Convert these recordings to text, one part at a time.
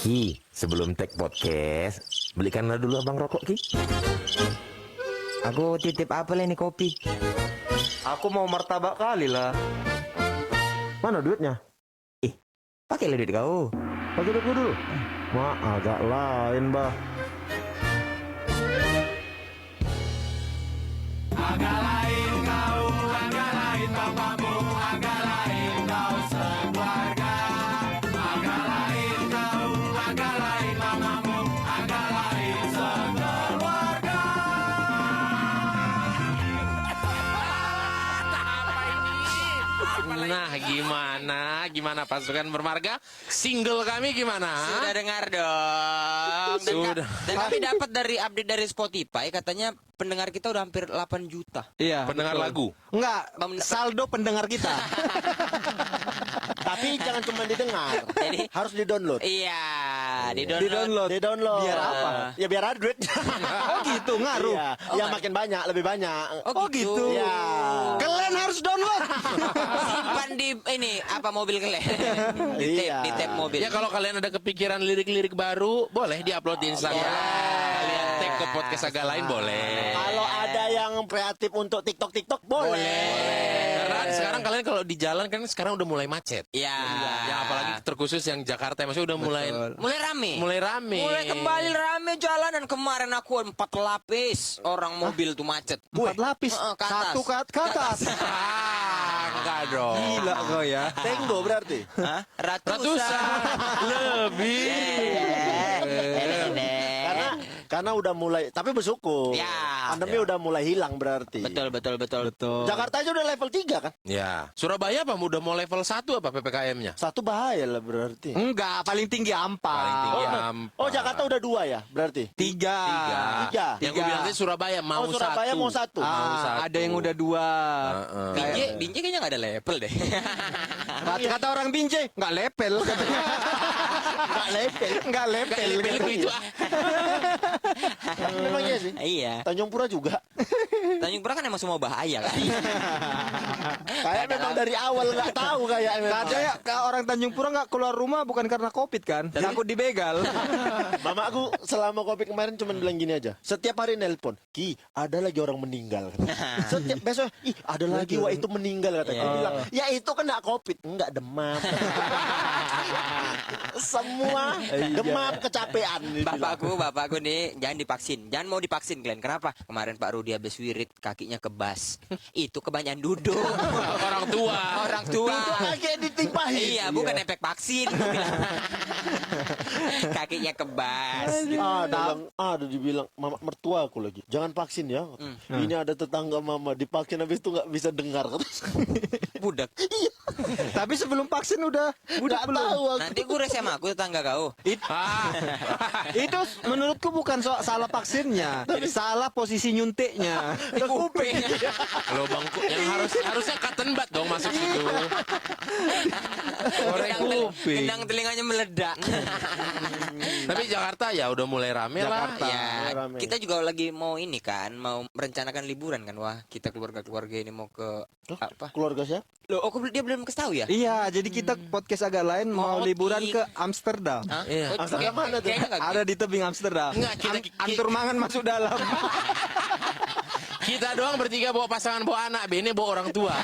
Ki, sebelum take podcast, belikanlah dulu abang rokok, Ki. Aku titip apa nih kopi? Aku mau martabak kali lah. Mana duitnya? Pakai duit kau. Pakai duit gua dulu. Agak lain, bah. Agak lain kau, agak lain bapamu, agak lain kau sekeluarga. Agak lain kau, agak lain mamamu, agak lain sekeluarga. Nah, gimana pasukan bermarga? Single kami gimana? Sudah dengar dong. Sudah. Dan kami dapat dari update dari Spotify, katanya pendengar kita udah hampir 8 juta. Iya. Pendengar lagu. Enggak, saldo pendengar kita. Tapi jangan cuma didengar, Jadi- harus di-download. Iya, di-download. Di-download. Biar apa? Ya biar ada duit. Oh gitu, ngaruh. Iya, ya makin banyak, lebih banyak. Oh, gitu. Iya. Kalian harus download. Simpan di ini apa mobil kalian? Di tab mobil. Ya kalau kalian ada kepikiran lirik-lirik baru, boleh diupload di Instagram. Kalian tag ke podcast agak lain boleh. Kalau ada yang kreatif untuk TikTok boleh. Karena sekarang kalian kalau di jalan kan sekarang udah mulai macet. Iya. Ya apalagi terkhusus yang Jakarta, maksudnya udah mulai Mulai rame. rame. Kembali rame jalanan. Kemarin aku 4 lapis orang mobil tuh macet. 4 lapis. Ke atas. Satu ke atas. Enggak dong. Gila kau ya. Tenggo berarti. Hah? Ratusan. Lebih. Karena udah mulai, tapi bersyukur. Ya. Pandemi udah mulai hilang berarti. Betul. Jakarta aja udah level 3 kan? Ya. Surabaya apa udah mau level 1 apa PPKM-nya? Satu bahaya lah berarti. Enggak, paling tinggi Ampang. Paling tinggi Oh, Jakarta udah 2 ya berarti? 3. Tiga. Yang gue bilang tadi Surabaya mau Surabaya mau satu. Mau satu. Ada yang udah 2. Binjai kayaknya nggak ada level deh. Kata orang Binjai, enggak lepel. Enggak lepel. Itu Memang iya sih. Iya. Tanjung Pura juga. Tanjung Pura kan emang semua bahaya kan. Kayak memang dari awal nggak tahu kayak memang. Katanya orang Tanjung Pura nggak keluar rumah bukan karena Covid kan? Takut dibegal. Mamaku selama Covid kemarin cuma bilang gini aja. Setiap hari nelpon, Ki, ada lagi orang meninggal. Setiap besok, ada lagi wah itu meninggal katanya. Aku bilang, ya itu kan nggak Covid, enggak demam. Semua demam kecapean. dia bilang. Bapakku nih jangan divaksin. Jangan mau divaksin kalian. Kenapa? Kemarin Pak Rudi habis wirid kakinya kebas. Itu kebanyakan duduk. orang tua. Orang tua. Itu kayak ditimpahin. Iya, bukan efek vaksin. Gua bilang. Kakinya kebas. Ada dibilang mama mertua aku lagi. Jangan vaksin ya. Ini ada tetangga mama divaksin habis itu nggak bisa dengar. Budak. Tapi sebelum vaksin udah Nggak belum. tahu aku. Nanti gue resem aku tetangga kau. Itu menurutku bukan salah vaksinnya, salah posisi nyuntiknya. Di kuping. Lubang yang harusnya cotton bud dong masuk situ. Gendang telinganya meledak. Tapi Jakarta ya udah mulai rame lah. Ya, rame. kita juga lagi mau ini kan, mau merencanakan liburan kan. Wah, kita keluarga-keluarga ini mau ke apa? Keluarga siapa? Loh, dia belum kasih tahu ya? Iya, jadi kita podcast agak lain mau Mau liburan di- ke Amsterdam. Hah? Iya. Oh, Amsterdam mana tuh? kayaknya nggak- Ada di tebing Amsterdam. Enggak, Antur mangan masuk dalam. Kita doang bertiga bawa pasangan bawa anak, Bene bawa orang tua.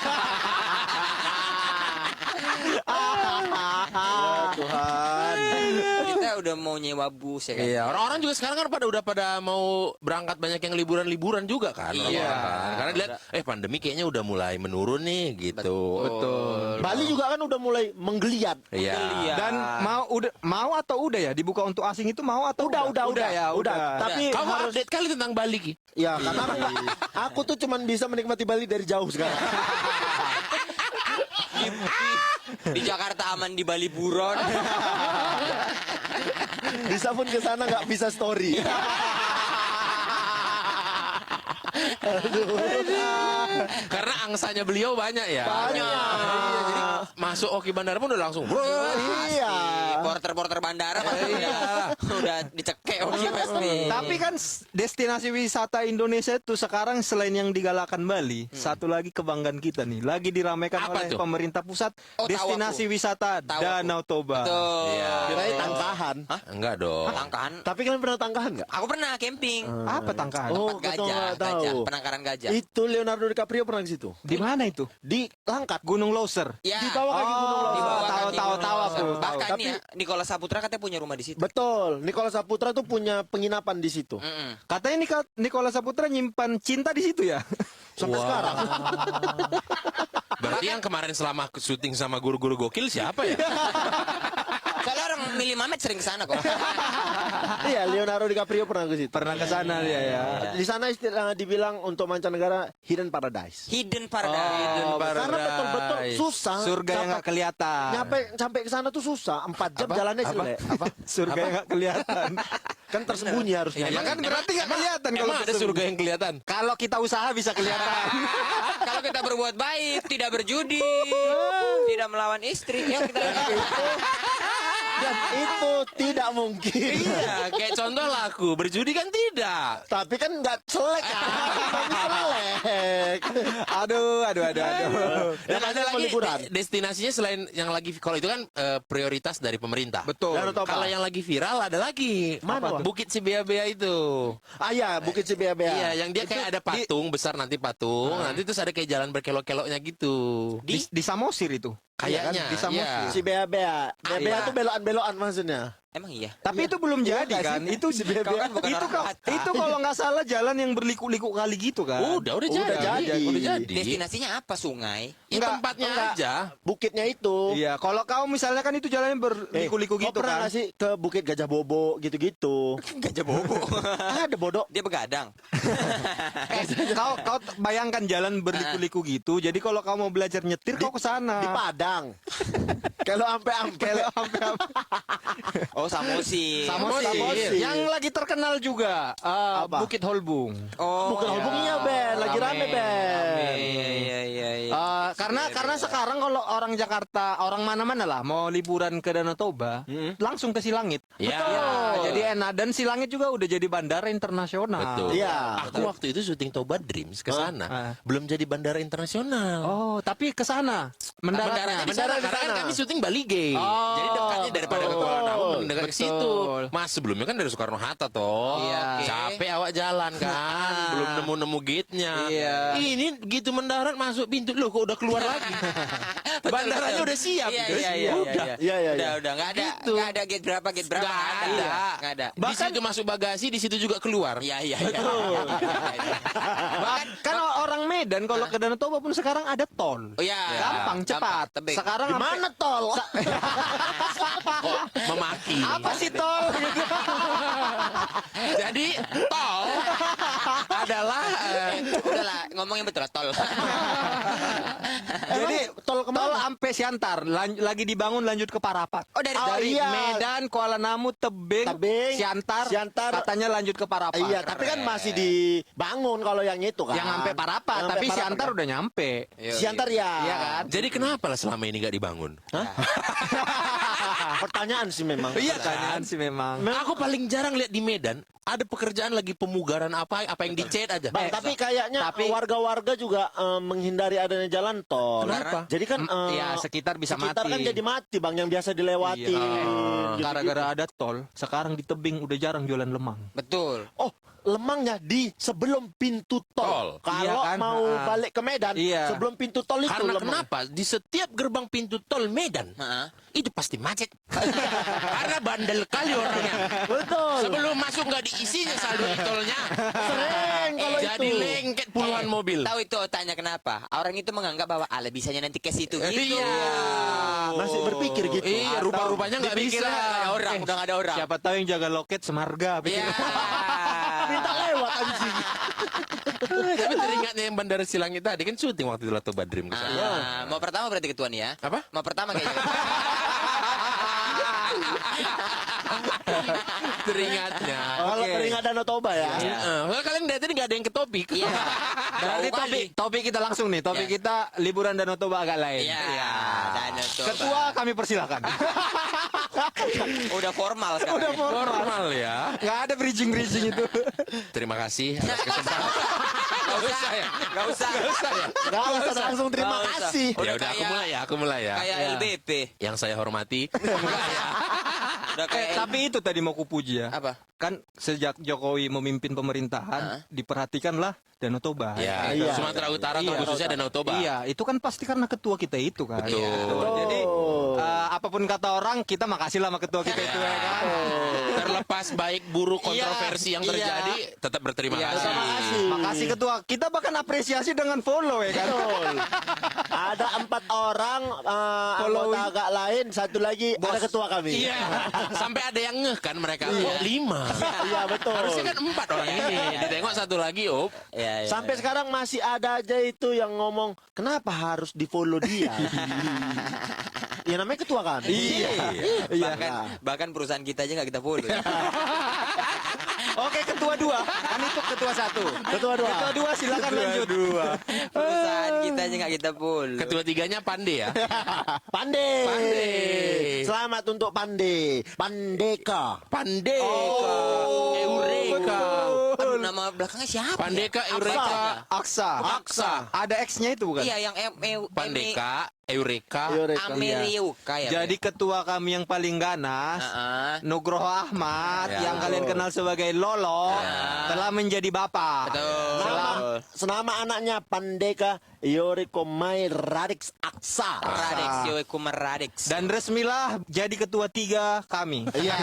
Tuhan. Kita udah mau nyewa bus ya kan? Iya, orang-orang juga sekarang kan udah pada mau berangkat banyak yang liburan-liburan juga kan. Iya. orang-orang kan. Karena lihat pandemi kayaknya udah mulai menurun nih gitu. Betul. Bali juga kan udah mulai menggeliat. Iya. Dan mau atau udah ya dibuka untuk asing itu mau atau Udah. ya, udah. Tapi Kamu harus update kali tentang Bali, Ki. ya karena aku tuh cuman bisa menikmati Bali dari jauh sekarang. Di Jakarta aman, di Bali buron. Bisa pun ke sana nggak bisa story. Karena angsanya beliau banyak ya. Banyak. Iya, jadi masuk Oki Bandara pun udah langsung. Iya. Porter bandara udah dicekek pasti. Tapi kan destinasi wisata Indonesia itu sekarang selain yang digalakan Bali, satu lagi kebanggaan kita nih, lagi diramaikan Apa oleh tuh? pemerintah pusat, Oh, destinasi wisata Tahu aku. Danau Toba. Betul. Iya. Kirain tangkahan. Enggak dong. Tangkahan. Tapi kalian pernah tangkahan nggak? Aku pernah camping. Apa tangkahan? Oh, Tempat betul, gajah, nggak tahu. penangkaran gajah. Itu Leonardo DiCaprio pernah ke situ. Di mana itu? Di Langkat. Gunung Loser. Ya. Di bawah kaki Gunung Loser. Di bawah tahu, kaki tahu, Gunung tahu Loser. aku, tahu. Bahkan Tapi- nih ya, Nikola Saputra katanya punya rumah di situ. Betul. Nikola Saputra tuh punya penginapan di situ. Mm-mm. Katanya Nikola Saputra nyimpan cinta di situ ya. Sampai sekarang. Berarti yang kemarin selama syuting sama guru-guru gokil siapa ya? Soalnya orang milih Mamet sering kesana kok. Iya, Leonardo DiCaprio pernah ke situ. Pernah ke sana dia ya. Di sana istilah dibilang untuk mancanegara hidden paradise. Hidden Paradise. Karena betul-betul susah. Surga yang nggak kelihatan. Sampai ke sana tuh susah. 4 jam jalannya jelek. Surga yang nggak kelihatan. Kan tersembunyi harusnya. Ya kan berarti nggak kelihatan kalau Emang ada surga yang kelihatan? Kalau kita usaha bisa kelihatan. Kalau kita berbuat baik, tidak berjudi, tidak melawan istri, ya kita Dan itu tidak mungkin. Iya, kayak contoh lah aku berjudi kan tidak. Tapi kan nggak selek kan. Tapi selek. Aduh. Dan ada mau lagi liburan. destinasinya selain yang lagi kalau itu kan prioritas dari pemerintah. Betul. Danau Toba. Kalau yang lagi viral ada lagi. Mana, Wak? Bukit Sibea-bea itu. Ah ya, Bukit Sibea-bea. Iya, yang dia kayak ada patung besar nanti patung. Nanti terus ada kayak jalan berkelok-keloknya gitu. Di Samosir itu. Kayaknya. Di Samosir. Iya. Sibea-bea. Bea tuh belokan-belokan maksudnya. emang iya. Tapi itu belum jadi kan? Itu Kau kan bukan orang Batak. itu kalau nggak salah jalan yang berliku-liku kali gitu kan? Udah jadi. Udah jadi. Destinasinya apa? Sungai? Ya, Enggak, tempatnya enggak. aja. Bukitnya itu. Iya, kalau kau misalnya kan itu jalannya berliku-liku Kau gitu pernah kan? nggak sih ke Bukit Gajah Bobo gitu-gitu? Gajah bobo. Ada bodoh. Dia begadang. Kau bayangkan jalan berliku-liku gitu. Jadi kalau kau mau belajar nyetir kau ke sana. Di Padang. Kalau ampe-ampe. Oh, Samosi. Samosir. Yang lagi terkenal juga Apa? Bukit Holbung. Oh, Bukan hubungnya Ben, lagi rame Ben. Iya. Karena sekarang kalau orang Jakarta, orang mana-mana lah mau liburan ke Danau Toba, langsung ke Silangit. Ya. Jadi enak dan Silangit juga udah jadi bandara internasional. Betul. Iya. Aku waktu itu syuting Toba Dreams ke sana. Ah. Belum jadi bandara internasional. Oh, tapi ke sana mendaratnya. Mendaratnya di sana, karena kan kami syuting Bali Gay. Oh, Jadi dekatnya daripada ke Kuala Namu dekat ke situ. Betul. Mas sebelumnya kan dari Soekarno Hatta toh. Iya. Capek awak jalan kan, belum nemu-nemu gate-nya. Iya. Ini gitu mendarat masuk pintu loh kok udah keluar lagi. Bandaranya udah siap. Iya. Udah. Iya. Udah nggak ada. Gitu. Nggak ada gate berapa Nggak ada. Nggak ada. Di situ masuk bagasi, di situ juga keluar. Iya. Kan orang Medan kalau ke Danau Toba pun sekarang ada tol. Oh iya. Gampang, cepat. Tebing. Sekarang Di sampai- mana tol? Kok memaki. apa sih tol? Jadi tol adalah Udahlah, ngomongnya betul tol. Jadi tol kemana? tol sampai Siantar, lagi dibangun lanjut ke Parapat. Oh, dari iya. Medan, Kuala Namu, Tebing, Tebing, Siantar, Siantar. katanya lanjut ke Parapat. Iya, tapi kan masih dibangun kalau yang itu kan. Yang sampai Parapat, Yang tapi sampai Siantar Parapat. udah nyampe. Siantar ya. Iya kan? jadi kenapa lah selama ini nggak dibangun? Pertanyaan sih memang. Iya Pertanyaan sih memang. Aku paling jarang lihat di Medan ada pekerjaan lagi pemugaran apa yang dicet aja. Bang, tapi kayaknya warga-warga juga menghindari adanya jalan tol. Kenapa? Jadi kan Iya, sekitar bisa sekitar mati. kan jadi mati bang, yang biasa dilewati. Gitu-gitu. Gara-gara ada tol, sekarang di Tebing udah jarang jualan lemang. Betul. Oh, lemangnya di sebelum pintu tol. Tol. Kalau Iya kan? mau balik ke Medan, Iya. sebelum pintu tol itu Karena lemang. kenapa? Di setiap gerbang pintu tol Medan itu pasti macet. Karena bandel kali orangnya. Betul. Sebelum masuk nggak diisinya saldo tolnya. Sering kalau Jadi itu. lengket puluhan mobil. Tahu itu otaknya kenapa? Orang itu menganggap bahwa ala bisanya nanti ke situ gitu. Iya. Masih berpikir gitu. Iya, rupa-rupanya nggak bisa. Dipikirnya nggak ada orang, udah nggak ada orang. Siapa tahu yang jaga loket Semarga. Iya. Minta lewat anjing. Tapi teringatnya yang Bandara Silangit tadi kan syuting waktu itu Lato Badrim ke sana. Mau pertama berarti ketuan ya? Apa? Mau pertama kayaknya. Teringatnya. Kalau teringat Danau Toba ya. Kalau kalian dari tadi nggak ada yang ke topik. Iya. Berarti Jauh kali. topik kita langsung nih. Topik Iya. kita liburan Danau Toba agak lain. Iya. Danau Toba. Ketua kami persilakan. Udah formal sekarang. Udah Formal ya. Nggak ada bridging itu. Terima kasih atas kesempatan. Gak usah ya. Gak usah. Nggak usah langsung terima Nggak usah. kasih. Ya udah aku mulai ya. Kayak LBP. Yang saya hormati. Enggak ya. Udah kayak Tapi itu tadi mau kupuji ya. apa? Kan sejak Jokowi memimpin pemerintahan, diperhatikanlah Danau Toba. Ya, Iya. Sumatera Utara atau khususnya Danau Toba. Iya, itu kan pasti karena ketua kita itu kan. Betul. Jadi apapun kata orang, kita makasih lah sama ketua kita itu ya kan. Terlepas baik buruk kontroversi yang terjadi, tetap berterima Iya, kasih. terima kasih. Makasih ketua. Kita bahkan apresiasi dengan follow ya kan. Betul. Ada 4 orang anggota agak lain, satu lagi ada ketua kami. Iya. Sampai ada yang ngeh kan mereka. Kok 5? Iya, betul. Harusnya kan 4 orang ini. Ditengok satu lagi, Op. Ya, ya, Sampai sekarang masih ada aja itu yang ngomong, kenapa harus di-follow dia? Ya namanya ketua kan? Iya. bahkan perusahaan kita aja nggak kita follow. Oke, ketua 2. Kan itu ketua 1. Ketua 2. Ketua 2 silakan lanjut. Perusahaan kita aja nggak kita follow. Ketua 3-nya Pande ya. Pande. Pande. Selamat untuk Pande. Pandeka. Pandeka. Eureka. Aduh, nama belakangnya siapa? Pandeka, Eureka. Aksa. Ada X-nya itu bukan? Iya, yang Pandeka, Eureka. Ameriuka ya. Jadi ketua kami yang paling ganas, Nugroho Ahmad, Ya. yang kalian kenal sebagai Lolo, telah menjadi bapak. Senama anaknya Pandeka Yoriko Mai Radix Aksa. Radix, Yoekumar Radix. Dan resmilah jadi ketua 3 kami. Iya.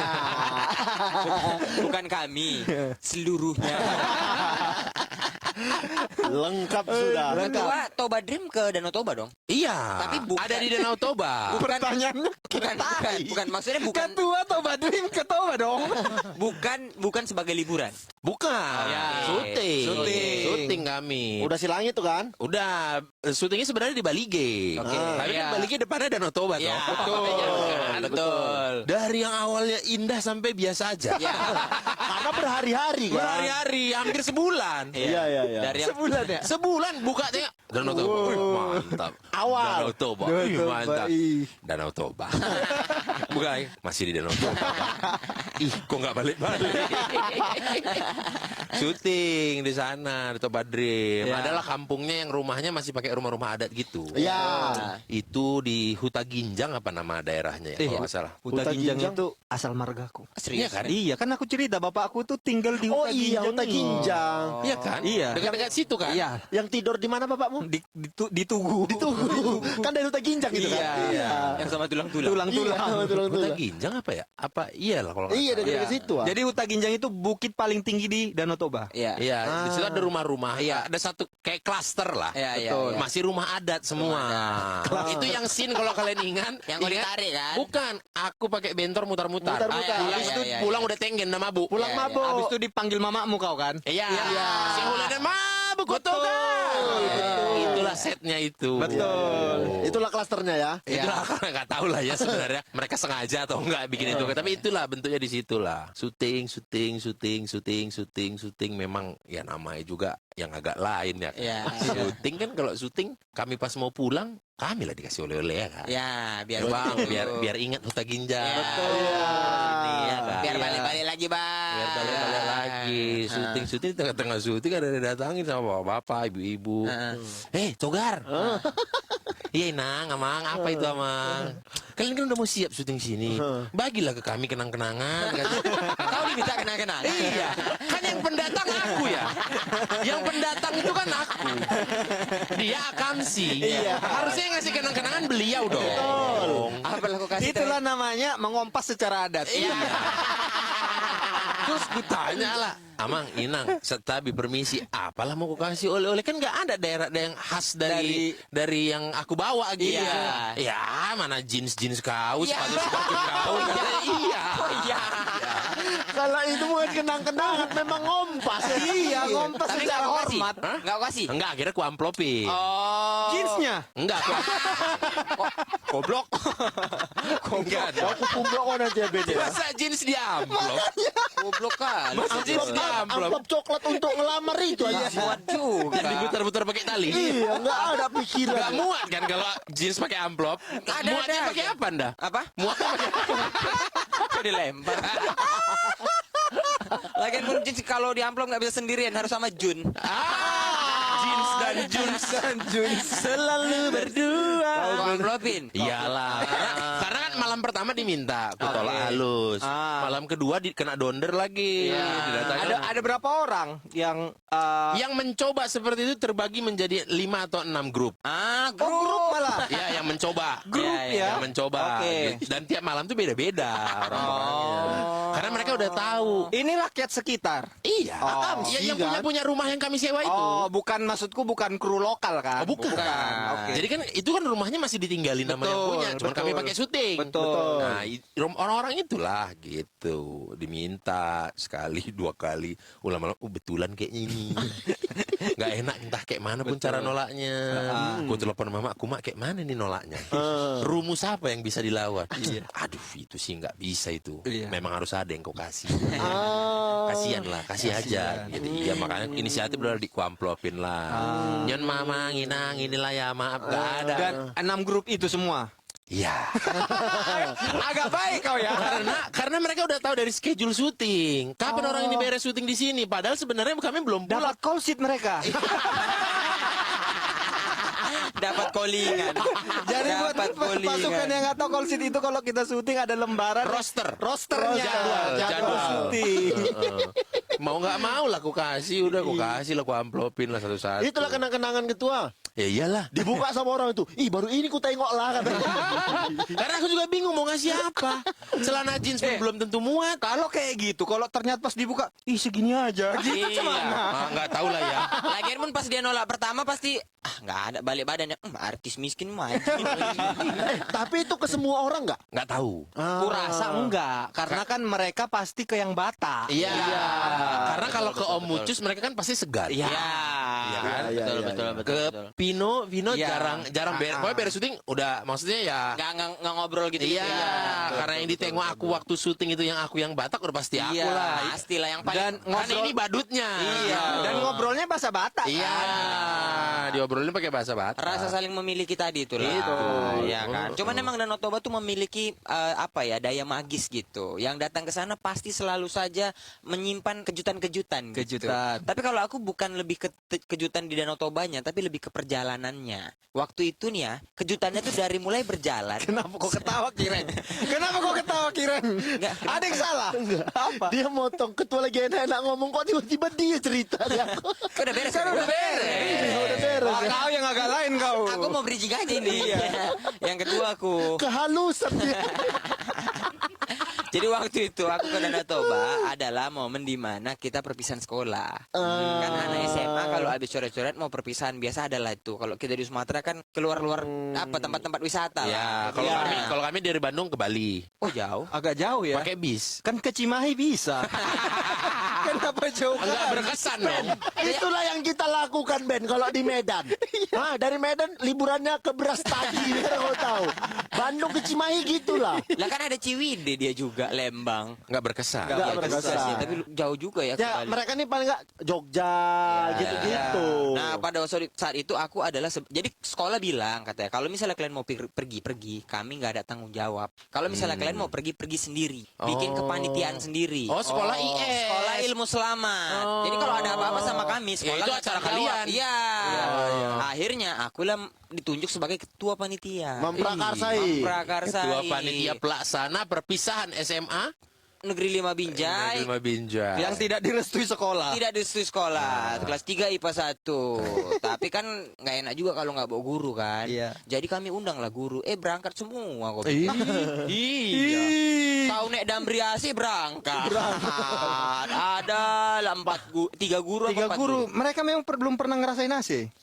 Bukan kami, seluruhnya. Lengkap sudah. Ketua Toba Dream ke Danau Toba dong. Iya. Tapi bukan- ada di Danau Toba. Pertanyaannya Bukan maksudnya bukan ketua Toba Dream ke Toba dong. bukan sebagai liburan. Bukan. Syuting. Syuting. Kami. Udah silangit tuh kan? Udah, syutingnya sebenarnya di Balige. Oke. Tapi kan Iya. Balige depannya Danau Toba Iya, toh. betul. Betul. Dari yang awalnya indah sampai biasa aja. Ya. Karena berhari-hari kan? Berhari-hari, hampir sebulan. Iya, iya, iya. Dari yang Sebulan buka tengok Danau Toba. Wih, mantap. Awal. Danau Toba. Wih, mantap. Danau Toba. Buka masih di Danau Toba. Ih, kok nggak balik-balik? Syuting di sana di Toba Dream. Ya. Adalah kampungnya yang rumahnya masih pakai rumah-rumah adat gitu. Iya. Itu di Huta Ginjang apa nama daerahnya ya? Kalau nggak salah. Huta Huta Ginjang Ginjang. itu asal margaku. Iya kan? Iya, kan aku cerita bapakku tuh tinggal di Oh Huta iya, Ginjang. Huta ini. Ginjang. Iya kan? Iya. Dekat-dekat situ kan? Iya. Yang tidur di mana bapakmu? Di Tugu. Kan dari Huta Ginjang gitu kan? Iya. yang sama tulang-tulang. Tulang-tulang. Iya, Huta tulang-tulang. Ginjang apa ya? Apa iyalah kalau nggak Iya, salah. dari situ ah. Jadi Huta Ginjang itu bukit paling tinggi di Danau Toba. Iya. Iya, di situ ada rumah-rumah. Iya, ada satu kayak klaster lah. Iya, iya, Betul. iya. Masih rumah adat semua. Itu yang scene kalau kalian ingat. Yang kau ditarik kan? Bukan, aku pakai bentor mutar-mutar. Mutar-mutar. Pulang Iya, itu iya, pulang udah tenggen nama Bu. Pulang Iya, iya. mabuk. Habis itu dipanggil mamamu kau kan? Iya. Si Hula dan mabuk betul kan? Itulah setnya itu. Betul. Itulah klasternya ya. Itulah nggak tahu lah ya sebenarnya mereka sengaja atau enggak bikin itu. Tapi itulah bentuknya di situlah. Syuting memang ya namanya juga yang agak lain ya. Iya. Syuting kan kalau syuting kami pas mau pulang kami lah dikasih oleh-oleh ya kan. Ya, biar Bang, biar ingat Huta Ginjang. Ya. Betul. Iya, kan? biar Iya. balik-balik lagi, Bang. Biar balik-balik lagi. Syuting tengah-tengah syuting ada datangin sama bapak, ibu-ibu. Togar. Iya Inang, Amang, apa itu Amang? Kalian kan udah mau siap syuting sini. Bagilah ke kami kenang-kenangan. Kau diminta kenang-kenang. Iya, kan yang pendatang aku ya. Yang pendatang itu kan aku. Dia Akamsi. Harusnya yang ngasih kenang-kenangan beliau dong. Apa lah kau kasih Itulah namanya mengompas secara adat. Iya. Terus kutanya lah, Amang, Inang, Setabi permisi, apalah mau ku kasih oleh-oleh kan nggak ada daerah yang khas dari yang aku bawa gitu. Iya. Ya, mana jeans kaus, Iya. sepatu kaus. Iya. Oh, iya. Kalau itu bukan kenang-kenangan, memang ngompas. Iya, ngompas Tapi secara nggak kau kasih. hormat. Hah? Nggak kau kasih. Enggak, akhirnya ku amplopin. Oh. Jeansnya. Enggak, Goblok. enggak. Aku kumblok nanti ya beda. Masa jeans di amplop? Goblok kan. Masa jeans di amplop? Amplop coklat untuk ngelamar itu aja. Buat juga. Yang diputar-putar pakai tali? Iya, nggak ada Enggak pikiran. muat kan kalau jeans pakai amplop? Ada, Muatnya ada pakai aja. apa anda? Apa? Muatnya pakai Kok dilempar? Lagian pun jeans kalau di amplop nggak bisa sendirian, harus sama Jun. jeans dan Juns. Selalu berdua. Kau amplopin. Iyalah. Karena kan malam pertama diminta, aku tolak halus. Malam kedua kena donder lagi. Didatangin. Ada berapa orang yang Yang mencoba seperti itu terbagi menjadi 5 atau 6 grup. grup malah? Ya, yang mencoba. Grup ya? Yang mencoba. Oke. Gitu. Dan tiap malam tuh beda-beda orang-orangnya. Karena mereka udah tahu. Ini rakyat sekitar. Iya. Oh, Ya, yang punya rumah yang kami sewa itu. Oh, bukan maksudku bukan kru lokal kan? Oh, bukan. Oke. Jadi kan itu kan rumahnya masih ditinggalin sama yang Betul, punya. Cuman betul. kami pakai syuting. Betul. Nah, orang-orang itulah gitu. Diminta sekali, 2 kali. Ulama betulan kayaknya ini. Nggak enak entah kayak mana pun cara nolaknya. Aku telepon mama, aku mak kayak mana nih nolaknya? Rumus apa yang bisa dilawan? Aduh, itu sih nggak bisa itu. Iya. Memang harus ada yang kau kasih. Ah. Kasihan lah, kasih aja. Gitu. Iya, makanya inisiatif udah dikuamplopin lah. Nyon mama nginang inilah ya, maaf nggak ada. Dan 6 grup itu semua. Iya. Agak baik kau ya. Karena mereka udah tahu dari schedule syuting. Kapan orang ini beres syuting di sini? Padahal sebenarnya kami belum pulang. Dapat call sheet mereka. Dapat callingan. Jadi buat Dapat pasukan yang nggak tahu call sheet itu kalau kita syuting ada lembaran rosternya. Jadwal. syuting. Mau nggak mau lah aku kasih, udah aku kasih lah, aku amplopin lah satu-satu. Itulah kenang-kenangan ketua. Ya iyalah. Dibuka sama orang itu. Ih, baru ini ku tengok lah katanya. Karena aku juga bingung mau ngasih apa. Celana jeans pun belum tentu muat. Kalau kayak gitu, kalau ternyata pas dibuka, ih segini aja. Gitu Iya. gimana? Nggak tahu lah ya. Lagian pun pas dia nolak pertama pasti nggak ada balik badannya. Artis miskin mah. Tapi itu ke semua orang nggak? Nggak tahu. Aku rasa enggak, karena kan mereka pasti ke yang Batak. Iya. Karena kalau ke Om Mucus mereka kan pasti segan. Iya. Iya kan? Iya, Betul, iya, betul, iya. betul, Ke betul. Vino Iya. jarang beres. Pokoknya beres syuting udah, maksudnya ya. Nggak ngobrol gitu. Iya, karena yang ditengok aku waktu syuting itu yang aku yang Batak udah pasti aku Iya, lah. pastilah yang paling. Dan Karena ngobrol- ini badutnya. Iya. Dan ngobrolnya bahasa Batak. Iya, diobrolin pakai bahasa Batak. Rasa saling memiliki tadi itulah. Itu. Iya kan. Cuman emang Danau Toba tuh memiliki apa ya, daya magis gitu. Yang datang ke sana pasti selalu saja menyimpan kejutan-kejutan. Gitu. Kejutan. Tapi kalau aku bukan lebih ke kejutan di Danau Tobanya, tapi lebih ke perjalanannya. Waktu itu nih ya, kejutannya tuh dari mulai berjalan. Kenapa kok ketawa Kiren? Kenapa kok ketawa Kiren? Ada yang salah? Apa? Dia motong ketua lagi enak-enak ngomong kok tiba-tiba dia cerita. Kok udah beres? Kan udah beres. Udah beres. Wah, kau yang agak lain kau. Aku mau bridging aja ini. Yang kedua aku. Kehalusan dia. Jadi waktu itu aku ke Danau Toba adalah momen di mana kita perpisahan sekolah. Kan anak SMA kalau habis coret-coret mau perpisahan biasa adalah itu. Kalau kita di Sumatera kan keluar-luar apa tempat-tempat wisata Ya, lah. kalau Iya. kami dari Bandung ke Bali Oh jauh. Agak jauh ya. pakai bis. Kan ke Cimahi bisa. Kenapa jauh? Enggak berkesan, men. Itulah yang kita lakukan, Ben, kalau di Medan. Nah, dari Medan liburannya ke Brastagi, biar kau tahu. Bandung ke Cimahi gitulah. Lah kan ada Ciwidey dia juga, Lembang. Enggak berkesan. Nggak Iya, berkesan. sih, tapi jauh juga ya. ke Ya, Bali. mereka nih paling nggak Jogja, gitu-gitu. Nah, pada saat itu aku adalah jadi sekolah bilang katanya kalau misalnya kalian mau pergi, kami nggak ada tanggung jawab. Kalau misalnya kalian mau pergi sendiri, bikin kepanitiaan sendiri. Oh, sekolah IS. Sekolah ilmu selamat. Jadi kalau ada apa-apa sama kami, sekolah itu nggak acara tanggung jawab. kalian. Iya. Akhirnya aku lah ditunjuk sebagai ketua panitia. Memprakarsai. Memprakarsai. Ketua panitia pelaksana perpisahan SMA Negeri 5 Binjai. Negeri 5 Binjai. Yang tidak direstui sekolah. Tidak direstui sekolah. Kelas 3 IPA 1. Tapi kan nggak enak juga kalau nggak bawa guru kan. Iya. Jadi kami undang lah guru. Berangkat semua kok. Iya. Kau nek Dambriasi berangkat. Ada lah 3 guru. Tiga apa 4 guru, mereka memang belum pernah ngerasain AC.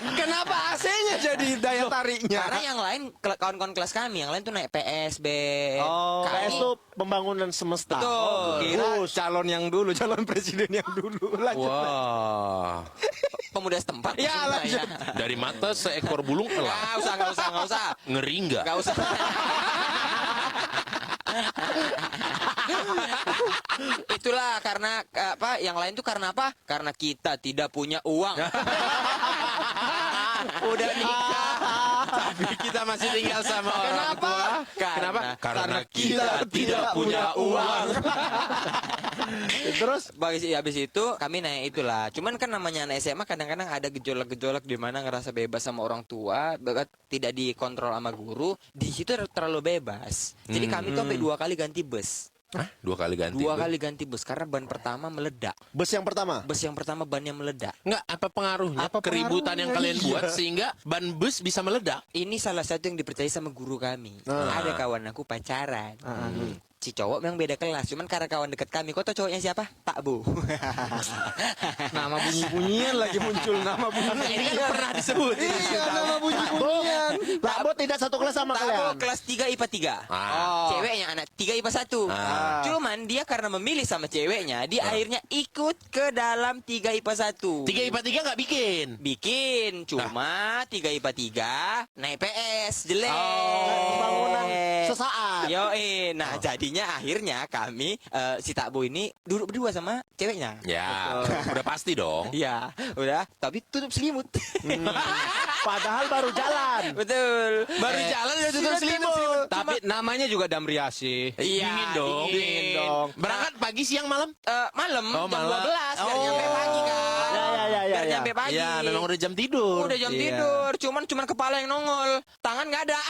Kenapa AC-nya jadi daya tariknya? Karena yang lain kawan-kawan kelas kami, yang lain tuh naik PSB. Oh, Kami- PS itu pembangunan semesta. Betul. Kira calon yang dulu, calon presiden yang dulu. Lanjut. Wah. Pemuda setempat. Ya, maksudnya, lanjut. Dari mata seekor bulung elang. Nggak usah. Ngeri nggak? Nggak usah. Itulah karena apa? Yang lain tuh karena apa? Karena kita tidak punya uang. Udah nikah. Tapi kita masih tinggal sama orang Kenapa? tua. Kenapa? Karena kita tidak punya uang. Terus Habis itu kami naik itulah. Cuman kan namanya anak SMA kadang-kadang ada gejolak-gejolak di mana ngerasa bebas sama orang tua, tidak dikontrol sama guru. Di situ terlalu bebas. Jadi kami tuh sampai 2 kali ganti bus. Hah? 2 kali ganti? 2 kali ganti bus karena ban pertama meledak. bus yang pertama. Bus yang pertama bannya meledak. Enggak, apa pengaruhnya? Apa Keributan yang kalian pengaruhnya? buat sehingga ban bus bisa meledak. Ini salah satu yang dipercaya sama guru kami. Ada kawan aku pacaran. Si cowok memang beda kelas, cuman karena kawan dekat kami. Kau tau cowoknya siapa? Pak Bu. Nama bunyi-bunyian lagi muncul, nama Ini kan bunyi-bunyian. pernah disebut. Iya, nama bunyi-bunyian. Pak Bo tidak satu kelas sama Pak Bu kalian. kelas 3 IPA 3. Ah. Ceweknya anak 3 IPA 1. Cuman dia karena memilih sama ceweknya, dia akhirnya ikut ke dalam 3 IPA 1. 3 IPA 3 nggak bikin. Bikin, cuma 3 IPA 3 naik PS, jelek. Pembangunan sesaat. Yoi, nah jadinya akhirnya kami si Takbo ini duduk berdua sama ceweknya. Ya, udah pasti dong. Iya, udah, tapi tutup selimut. Padahal baru jalan. Betul. Baru jalan udah tutup selimut. Tapi namanya juga Damriasi. Iya, Dingin dong. dingin dong. Berangkat pagi siang malam? Malam Oh, jam malam. 12 biar nyampe pagi kan. Ya. Biar nyampe pagi. Ya, memang udah jam tidur. Udah jam tidur, cuman kepala yang nongol, tangan nggak ada.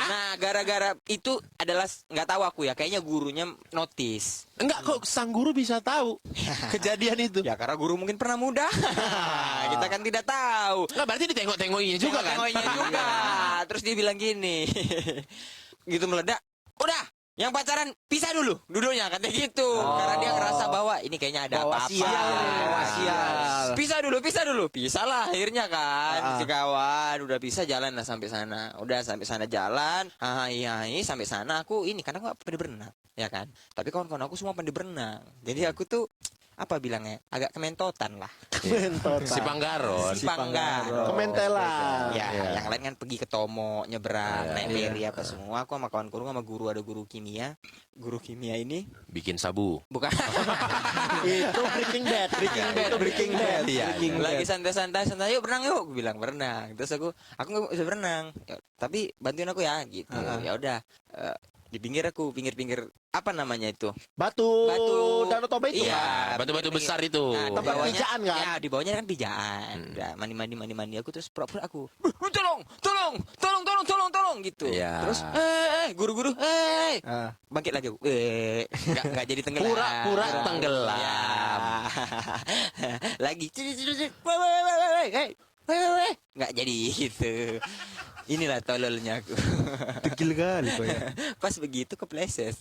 Nah, gara-gara itu adalah nggak tahu aku ya, kayaknya gurunya notice. Enggak kok sang guru bisa tahu kejadian itu. Ya karena guru mungkin pernah muda. Kita kan tidak tahu. Enggak berarti ditengok-tengokinya juga kan? Tengok-tengoknya juga. Terus dia bilang gini. Gitu meledak. Udah, yang pacaran pisah dulu duduknya katanya gitu. Karena dia ngerasa bahwa ini kayaknya ada Bawa apa-apa. sial. Bawa sial. Pisah dulu. Pisah lah akhirnya kan. Si kawan udah bisa jalan lah sampai sana. Udah sampai sana jalan. Iya, sampai sana aku ini karena aku gak pandai berenang, ya kan. Tapi kawan-kawan aku semua pandai berenang. Jadi aku tuh apa bilangnya? Agak kementotan lah. Mentor. Si Panggaron. Si Panggaron. Kementelan. Ya, yang lain kan pergi ke Tomo, nyebrang, naik ferry apa semua. Aku sama kawan-kawan sama guru, ada guru kimia. Guru kimia ini Bikin sabu. bukan Itu Breaking Bad. Breaking Bad. Iya, Breaking Bad. lagi santai-santai, yuk berenang yuk. Aku bilang berenang. Terus aku nggak bisa berenang. Ya, tapi bantuin aku ya gitu. Ya udah. Di pinggir aku, pinggir apa namanya itu? Batu. Batu. Danau Toba itu. Iya, Batu-batu pinggir-pinggir. besar itu. Nah, di Tempat bawahnya pijaan kan? Ya, di bawahnya kan pijaan. Udah mandi aku terus pura-pura aku. Tolong gitu. Iya. Terus guru-guru, bangkit lagi aku. Enggak jadi tenggelam. Pura-pura tenggelam. Ya. Lagi. Enggak jadi gitu. Inilah tololnya aku. Dekil kali kok ya. Pas begitu kepleset.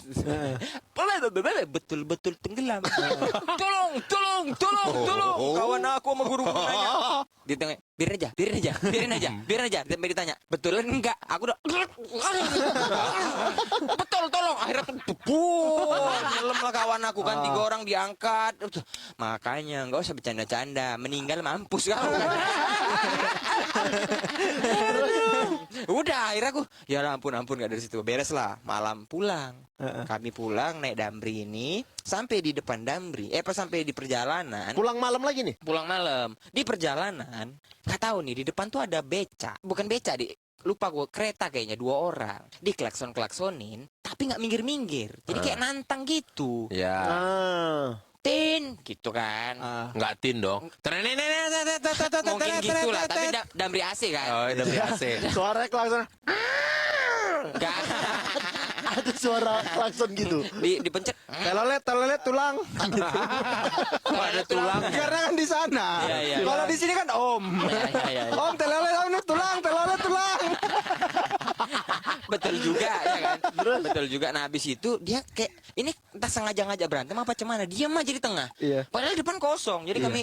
Betul-betul tenggelam. Tolong. Kawan aku sama guru nanya. Dia tanya, biarin aja. Sampai ditanya, betulan enggak? Aku udah betul, tolong. Akhirnya nyelam lah kawan aku kan 3 orang diangkat. Makanya enggak usah bercanda-canda. Meninggal mampus kau. Udah akhirnya aku ya ampun gak dari situ, beres lah. Malam pulang, kami pulang naik Damri ini sampai di depan Damri, pas sampai di perjalanan Pulang malam lagi nih. pulang malam di perjalanan nggak tahu nih di depan tuh ada bukan beca lupa gue, kereta kayaknya 2 orang di klaksonin tapi nggak minggir jadi kayak nantang gitu. Ya. Tin gitu kan. Enggak tin dong. Mungkin gitu lah, tapi Damri AC kan. Oh, udah AC. Suara klakson. Nggak. Ada suara klakson gitu. Dipencet. Telolet tulang. Ada tulang. Karena kan di sana. Iya. Kalau di sini kan om. Iya. Om telolet tulang. Betul juga ya kan. Betul juga. Nah habis itu dia kayak ini entah sengaja ngajak berantem apa cemana, diam aja di tengah. Iya. Padahal depan kosong. Jadi kami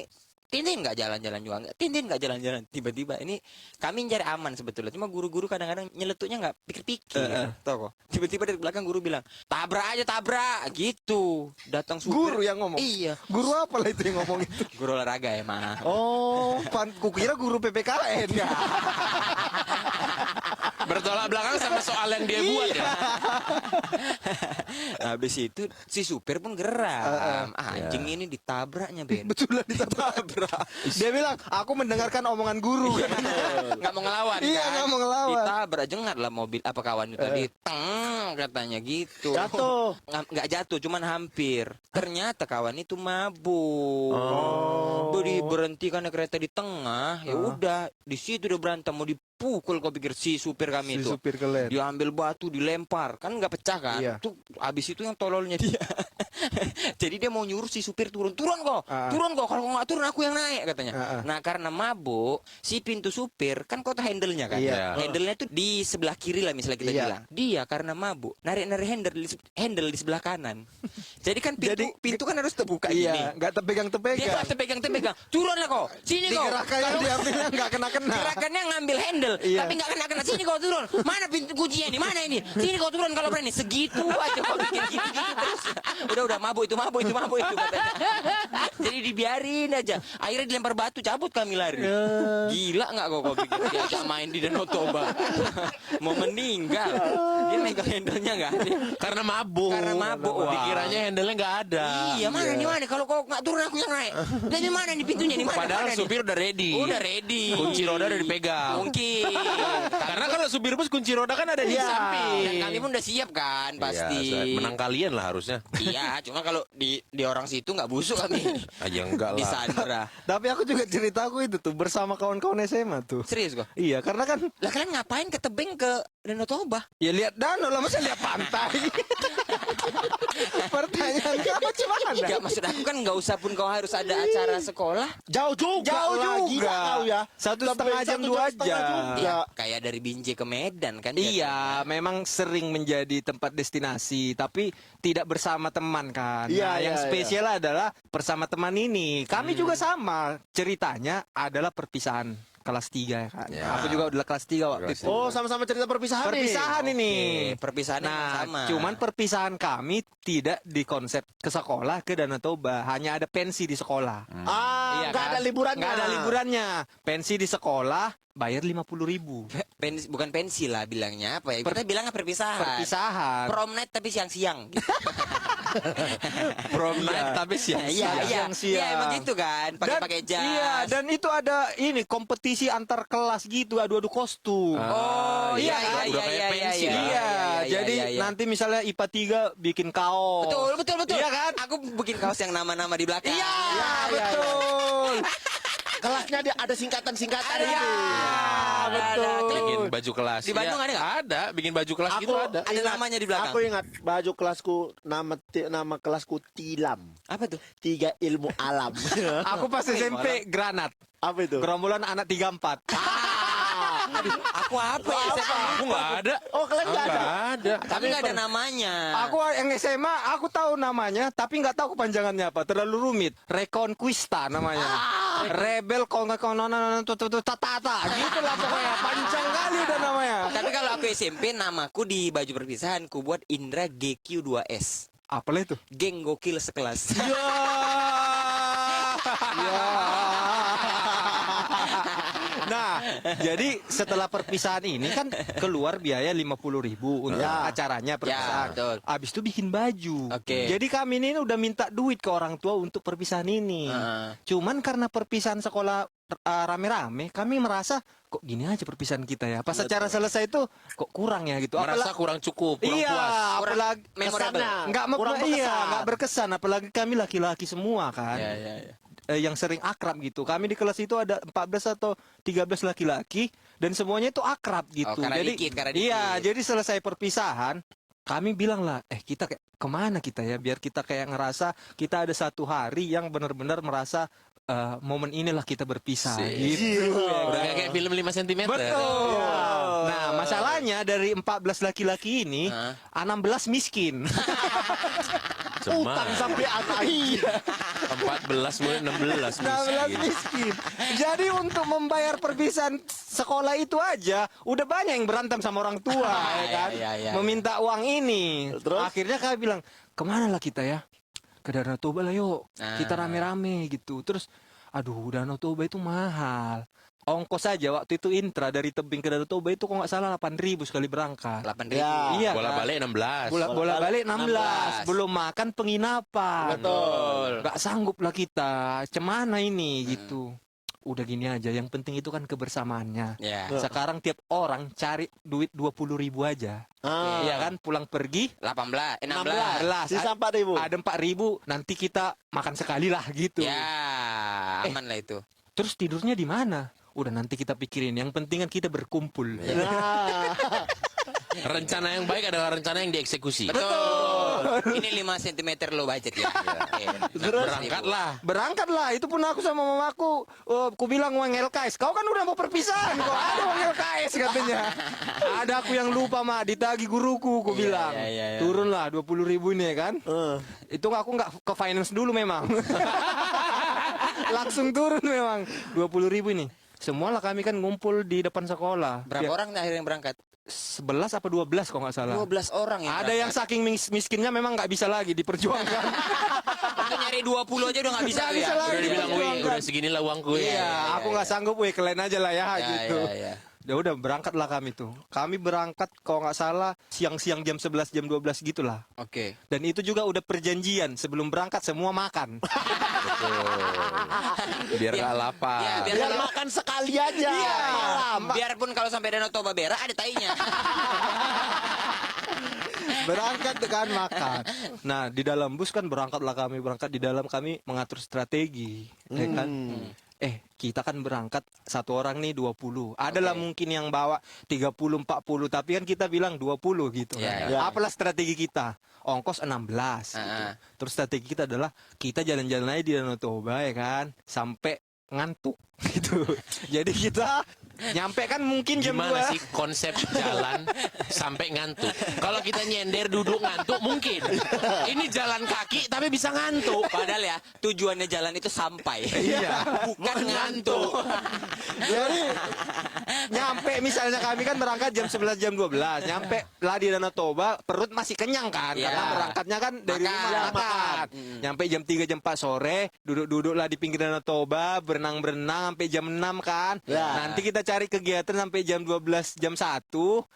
Tintin nggak jalan-jalan juga nggak, Tintin nggak jalan-jalan. Tiba-tiba ini kami cari aman sebetulnya. Cuma guru-guru kadang-kadang nyeletuknya nggak pikir-pikir. Tahu kok. Tiba-tiba dari belakang guru bilang tabrak aja tabrak gitu. Datang supir. Guru yang ngomong. Iya. Guru apa lah itu yang ngomong itu? Guru olahraga emang. Oh, kukira guru PPKN. Ya. Bertolak belakang sama soal yang dia buat ya. Nah, habis itu si supir pun geram. Anjing ini ditabraknya Ben. Betulan ditabrak. Dia bilang, aku mendengarkan omongan guru. Nggak mau ngelawan Iya, kan? nggak mau ngelawan. Ditabrak jengat lah mobil apa kawan itu tadi. Teng katanya gitu. Jatuh. Nggak jatuh, cuman hampir. Ternyata kawan itu mabuk. Berhentikan kereta di tengah. Ya udah, di situ udah berantem mau dipukul. Kau pikir si supir kami Si itu. supir kalian. Dia ambil batu dilempar, kan nggak pecah kan? Iya. Tuh habis itu yang tololnya dia. Jadi dia mau nyuruh si supir turun kok, turun kok. Kalau nggak turun aku yang naik katanya. Nah karena mabuk, si pintu supir kan kota handle-nya kan? Iya. Handle-nya tuh di sebelah kiri lah misalnya kita Iya. bilang. Dia karena mabuk narik handle di sebelah kanan. Jadi kan pintu kan harus terbuka Iya, gini. nggak Dia terpegang-terpegang. nggak tepegang. Turun lah kok, sini kok. Digerakkannya diambilnya nggak kena-kena. Gerakannya ngambil handle, Iya. tapi nggak kena. Sini kau turun. Mana pintu kuncinya ini? Mana ini? Sini kau turun kalau berani. Segitu aja kau bikin gitu terus. Udah mabuk itu katanya. Jadi dibiarin aja. Akhirnya dilempar batu, cabut kami lari. Gila nggak kau pikir? Diajak main di Danau Toba. Mau meninggal. Dia megang handle-nya nggak ada. Karena mabuk. Karena mabuk. Wah. Dikiranya handle-nya nggak ada. Iya, mana nih mana? Kalau kau nggak turun aku yang naik. Dari mana nih pintunya? Nih mana? Padahal Mana nih? supir udah ready. Udah ready. Kunci roda udah dipegang. Mungkin. Karena kalau supir bus kunci roda kan ada di samping. Dan kami pun udah siap kan pasti. Iya, menang kalian lah harusnya. Iya, cuma kalau di orang situ nggak busuk kami. Aja enggak Di lah. Sandra. Tapi aku juga ceritaku itu tuh bersama kawan-kawan SMA tuh. Serius kok? Iya, karena kan Lah kalian ngapain ke tebing ke Danau Toba? ya lihat danau lah, masa lihat pantai. Pertanyaan kamu gimana? Enggak, maksud aku kan nggak usah pun kau harus ada acara sekolah. Jauh juga. Jauh lah, juga. gila kau ya. 1,5 jam 2 jam. Iya, kayak dari Binjai ke Medan kan? Iya, memang sering menjadi tempat destinasi, tapi tidak bersama teman kan. Iya, Nah, yang iya, spesial adalah bersama teman ini. Kami juga sama. Ceritanya adalah perpisahan kelas 3 ya kan. Ya. Aku juga udah kelas 3 waktu itu. Oh, sama-sama cerita perpisahan nih. Perpisahan ini. Perpisahan yang Nah, sama. cuman perpisahan kami tidak dikonsep ke sekolah ke Danau Toba, hanya ada pensi di sekolah. Ah, Iya nggak kan? ada liburannya. Nggak ada liburannya. Pensi di sekolah bayar 50.000. Bukan pensi lah bilangnya apa ya? Kita bilangnya perpisahan. Perpisahan. Prom night tapi siang-siang. Gitu. Prom night tapi Iya, emang gitu kan. Pakai jas. Iya, dan itu ada ini kompetisi antar kelas gitu, adu-adu kostum. Oh, iya, kan? udah kayak pensi lah. Iya, jadi nanti misalnya IPA 3 bikin kaos. Betul. Iya kan? Aku bikin kaos yang nama-nama di belakang. Iya, betul. Kelasnya dia ada singkatan-singkatan. Ada. gitu. betul. Bikin baju kelas. Di Bandung ada nggak? Ada, bikin baju kelas gitu ada. Ada namanya di belakang. Aku ingat baju kelasku, nama kelasku Tilam. Apa tuh? 3 ilmu alam. Aku pas SMP granat. Apa itu? Gerombolan anak 34. Aduh, aku apa ya? Aku nggak ada. Oh, kalian nggak ada? Nggak ada. Tapi nggak ada namanya. Aku yang SMA, aku tahu namanya, tapi nggak tahu kepanjangannya apa. Terlalu rumit. Reconquista namanya. Rebel tata. Gitu lah pokoknya. Panjang kali udah namanya. Tapi kalau aku SMP namaku di baju perpisahan ku buat Indra GQ2S. Apalah itu? Geng gokil sekelas. Nah, jadi setelah perpisahan ini kan keluar biaya 50.000 untuk acaranya perpisahan. Ya, betul. Abis itu bikin baju. Oke. Jadi kami ini udah minta duit ke orang tua untuk perpisahan ini. Cuman karena perpisahan sekolah rame-rame, kami merasa kok gini aja perpisahan kita ya. Pas secara selesai itu kok kurang ya gitu. Merasa kurang cukup, kurang iya, puas. apalagi memorable. Kurang nggak berkesan. Apalagi kami laki-laki semua kan. Iya. Yang sering akrab gitu. Kami di kelas itu ada 14 atau 13 laki-laki dan semuanya itu akrab gitu. Oh, karena jadi dikit. iya, jadi selesai perpisahan kami bilang lah, kita kayak kemana kita ya biar kita kayak ngerasa kita ada satu hari yang benar-benar merasa momen inilah kita berpisah. Sih. Gitu. Udah kayak film 5 cm. Betul. Nah, masalahnya dari 14 laki-laki ini, 16 miskin. Cuma Utang sampai anak. 14 mulai 16 16 miskin. Jadi untuk membayar perpisahan sekolah itu aja udah banyak yang berantem sama orang tua ya kan. iya. Meminta uang ini. Terus? Akhirnya kami bilang, "Kemana lah kita ya? Ke Danau Toba lah yuk. Kita rame-rame gitu." Terus aduh, Danau Toba itu mahal. Ongkos saja waktu itu intra dari Tebing ke Danau Toba itu kok nggak salah 8.000 sekali berangkat. 8.000. Ya. Iya. bola kan? balik 16. Bola balik 16. Belum makan penginapan. Betul. Gak sanggup lah kita. Cemana ini gitu. Udah gini aja. Yang penting itu kan kebersamaannya. Ya. Sekarang tiap orang cari duit 20.000 aja. Iya kan? Pulang pergi 18, 16. 16. Sisa 4.000. Ada 4.000. Nanti kita makan sekali lah gitu. Ya, aman lah itu. Terus tidurnya di mana? Udah nanti kita pikirin. Yang penting kan kita berkumpul. Nah, Rencana yang baik adalah rencana yang dieksekusi. Betul. Ini 5 cm lo budget ya. Berangkatlah. Berangkatlah, itu pun aku sama mamaku, aku bilang uang LKS. Kau kan udah mau perpisahan, kok ada uang LKS katanya. Ada aku yang lupa mak, ditagih guruku, aku bilang. iya. Turunlah 20.000 ini ya kan. Itu aku nggak ke finance dulu memang. Langsung turun memang 20.000 ini. Semualah kami kan ngumpul di depan sekolah. Berapa orang akhirnya yang berangkat? 11 apa 12 kalau nggak salah. 12 orang yang Ada yang saking miskinnya memang nggak bisa lagi diperjuangkan. Untuk nyari 20 aja udah nggak bisa. Nggak ya? bisa lagi. Udah dibilang, wih, Diperjuangkan. udah seginilah uangku ya. Iya, aku nggak sanggup, weh kalian aja lah ya, gitu. Iya. Ya udah berangkatlah kami tuh. Kami berangkat kalau nggak salah siang-siang jam 11 jam 12 gitulah. Oke. Dan itu juga udah perjanjian sebelum berangkat semua makan. Biar gak lapar. Ya, biar makan sekali aja. Iya. Biarpun kalau sampai Danau Toba berak ada tainya. Berangkat kan makan. Nah, di dalam bus kan berangkatlah kami, berangkat di dalam kami mengatur strategi, ya kan? Kita kan berangkat satu orang nih 20. Adalah mungkin yang bawa 30 40, tapi kan kita bilang 20 gitu kan. Ya. Apalah strategi kita? Ongkos 16 gitu. Terus strategi kita adalah kita jalan-jalan aja di Danau Toba ya kan, sampai ngantuk gitu. Jadi kita nyampe kan mungkin jam Gimana 2. sih konsep jalan sampai ngantuk? Kalau kita nyender duduk ngantuk mungkin. Ini jalan kaki tapi bisa ngantuk. Padahal ya tujuannya jalan itu sampai. Iya. Bukan ngantuk. Jadi nyampe misalnya kami kan berangkat jam 11 jam 12. Nyampe lah di Danau Toba perut masih kenyang kan. Iya. Karena berangkatnya kan dari Makan. rumah makan. Nyampe jam 3 jam 4 sore, duduk-duduklah di pinggir Danau Toba, berenang-berenang sampai jam 6 kan. Nanti kita cari kegiatan sampai jam 12 jam 1,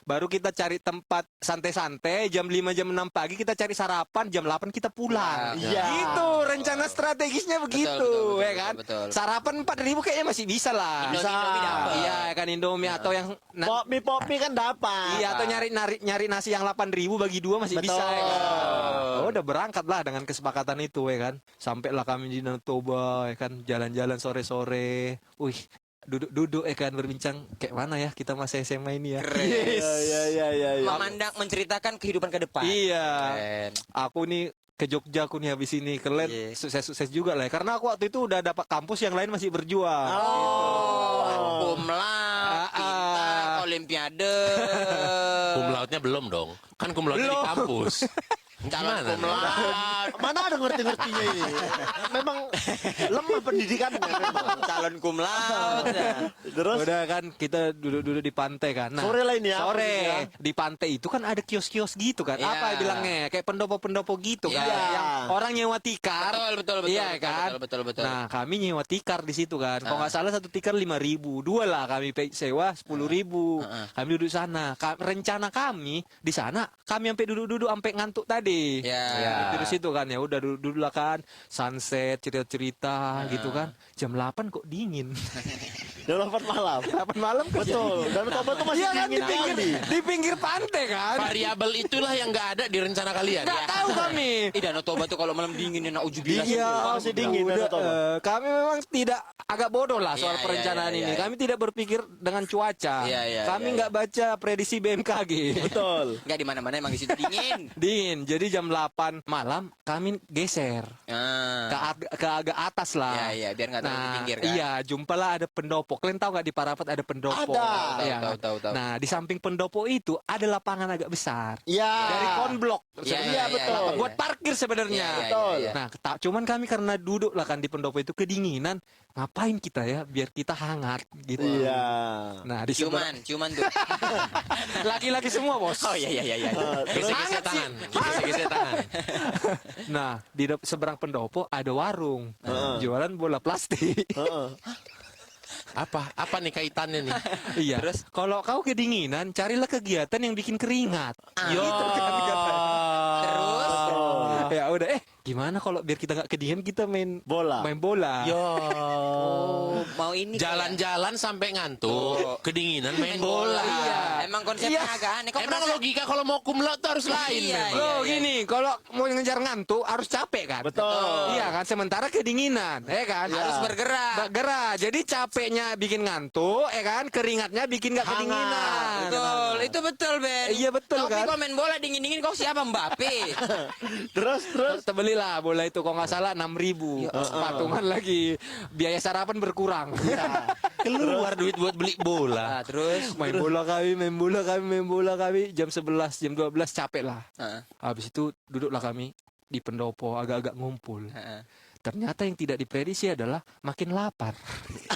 baru kita cari tempat santai-santai, jam 5 jam 6 pagi kita cari sarapan, jam 8 kita pulang. Iya. Gitu rencana strategisnya begitu, betul, ya kan? betul. Sarapan 4.000 kayaknya masih bisa lah. Indomie dapat. Iya kan Indomie atau yang Popi kan dapat. iya atau nyari nasi yang 8.000 bagi 2 masih bisa ya kan? Oh, udah berangkat lah dengan kesepakatan itu ya kan. Sampailah kami di Danau Toba ya kan, jalan-jalan sore-sore. Wih, duduk-duduk ya kan, berbincang kayak mana ya kita masa SMA ini ya. Iya. Memandang menceritakan kehidupan ke depan. Iya. Keren. Aku nih ke Jogja aku nih habis ini kalian Iya. sukses-sukses juga lah ya. Karena aku waktu itu udah dapat kampus yang lain masih berjuang. Kumlaut, pintar, olimpiade. Cum laude-nya belum dong. Kan cum laude di kampus. Calon Gimana? kumlaut. Mana ada ngerti-ngertinya ini. Memang lemah pendidikannya memang. Calon kumlaut. Terus Udah kan kita duduk-duduk di pantai kan. Nah, Sore lah ini ya, Sore posisinya. di pantai itu kan ada kios-kios gitu kan. Iya. Apa bilangnya? Kayak pendopo-pendopo gitu kan. Iya. Yang orang nyewa tikar. Betul. Iya kan. Betul. Nah, kami nyewa tikar di situ kan. Kalau nggak salah satu tikar 5.000. Dua lah kami sewa 10.000. Kami duduk sana. Rencana kami di sana kami sampai duduk-duduk sampai ngantuk tadi. Ya. Di situ kan ya udah duduk lah kan, sunset, cerita-cerita gitu kan. Jam 8 kok dingin. jam 8 malam. 8 malam kan. Betul. Dan Toba tuh masih Iya kan dingin kali. di pinggir pantai kan. Variabel itulah yang nggak ada di rencana kalian. Nggak tahu kami. Danau Toba tuh kalau malam dingin ya naujubillah. Iya, masih dingin udah, Danau Toba. kami memang tidak agak bodoh lah soal Iya, perencanaan iya, ini. iya. Kami tidak berpikir dengan cuaca. Iya, Kami iya, nggak baca prediksi BMKG. Betul. Enggak di mana-mana emang di situ dingin. Dingin. Jadi Jadi jam 8 malam kami geser ke agak atas lah. Iya, biar nggak terlalu di pinggir kan. Iya, jumpalah ada pendopo. Kalian tahu nggak di Parapat ada pendopo? Ada. Iya. Tahu. Nah, di samping pendopo itu ada lapangan agak besar. Iya. Dari konblok. Iya, betul. Buat parkir sebenarnya. Iya, Betul. iya. Nah, cuman kami karena duduk lah kan di pendopo itu kedinginan, ngapain kita ya biar kita hangat gitu. Iya. Nah, di sebelah Ciuman tuh. laki-laki semua, Bos. Oh iya. Gesek-gesek tangan. Gesek-gesek tangan. Nah, di seberang pendopo ada warung. Jualan bola plastik. Apa nih kaitannya nih? Iya. Terus kalau kau kedinginan, carilah kegiatan yang bikin keringat. Yo. Terus Ya udah, gimana kalau biar kita nggak kedinginan kita main Bola. bola. Yo. mau ini Jalan-jalan sampai ngantuk, kedinginan main bola. Iya. Emang konsepnya agak aneh. Kok Emang merasa- logika kalau mau kumlot tuh harus lain Iya, memang. Loh gini, kalau mau ngejar ngantuk harus capek kan? Betul. Iya kan, sementara kedinginan, kan? harus bergerak. Bergerak. Jadi capeknya bikin ngantuk, kan? Keringatnya bikin nggak kedinginan. Betul, itu betul, Ben. Iya, betul, Tapi kan? kok main bola dingin-dingin kok siapa Mbappe? Terus Kita belilah bola itu kalau nggak salah 6.000. Patungan lagi. Biaya sarapan berkurang. Keluar duit buat beli bola. Nah, terus main bola kami jam 11, jam 12 capek lah. Habis itu duduklah kami di pendopo agak-agak ngumpul. Ternyata yang tidak diprediksi adalah makin lapar.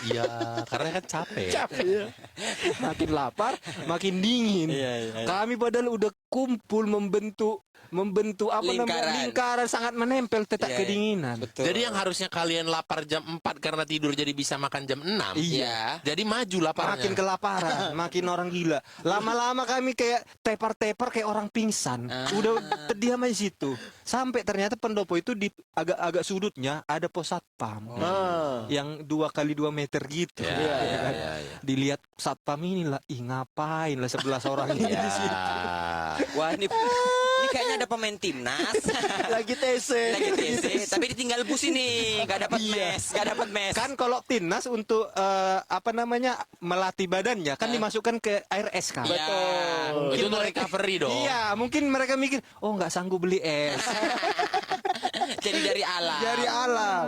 Iya, karena kan capek. Makin lapar, makin dingin. Kami padahal udah kumpul membentuk apa namanya lingkaran sangat menempel tetap kedinginan. betul. Jadi yang harusnya kalian lapar jam 4 karena tidur jadi bisa makan jam 6. Iya. Jadi maju laparnya. Makin kelaparan, makin orang gila. Lama-lama kami kayak tepar-tepar kayak orang pingsan. Udah terdiam aja situ. Sampai ternyata pendopo itu di agak sudutnya ada pos satpam. Yang 2 kali 2 meter gitu. Iya, Ya kan? Dilihat satpam ini lah, ngapain lah 11 orang ini di situ. Wah, ini kayaknya ada pemain timnas. lagi TC. Lagi TC, tapi ditinggal bus ini, nggak dapat mes. Kan kalau timnas untuk apa namanya melatih badannya kan dimasukkan ke air es kan. Iya. Itu untuk recovery dong. Iya, mungkin mereka mikir, oh nggak sanggup beli es. Jadi dari alam. Dari alam.